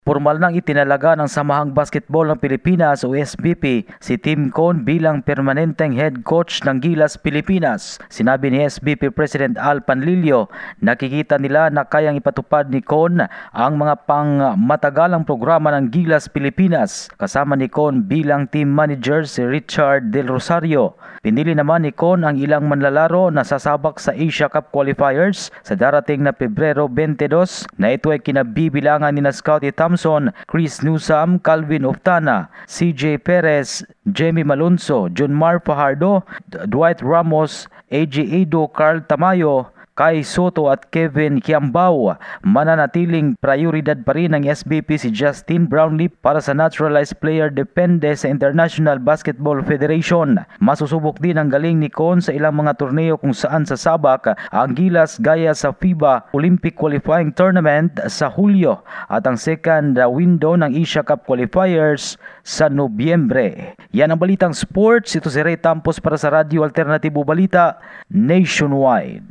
Formal nang itinalaga ng Samahang Basketball ng Pilipinas o SBP si Tim Cone bilang permanenteng head coach ng Gilas Pilipinas. Sinabi ni SBP President Al Panlilio, nakikita nila na kayang ipatupad ni Cone ang mga pangmatagalang programa ng Gilas Pilipinas. Kasama ni Cone bilang team manager si Richard Del Rosario. Pinili naman ni Cone ang ilang manlalaro na sasabak sa Asia Cup qualifiers sa darating na Pebrero 22 na ito ay kinabibilangan ni Scottie Thompson, Chris Newsome, Calvin Oftana, CJ Perez, Jamie Malonzo, Junmar Fajardo, Dwight Ramos, AJ Edo, Carl Tamayo, Kai Soto at Kevin Kiambao. Mananatiling prioridad pa rin ng SBP si Justin Brownlee para sa naturalized player depende sa International Basketball Federation. Masusubok din ang galing ni Cone sa ilang mga torneo kung saan sasabak ang Gilas gaya sa FIBA Olympic Qualifying Tournament sa Hulyo at ang second window ng Asia Cup qualifiers sa Nobyembre. Yan ang balitang sports. Ito si Ray Tampos para sa Radio Alternatibo Balita Nationwide.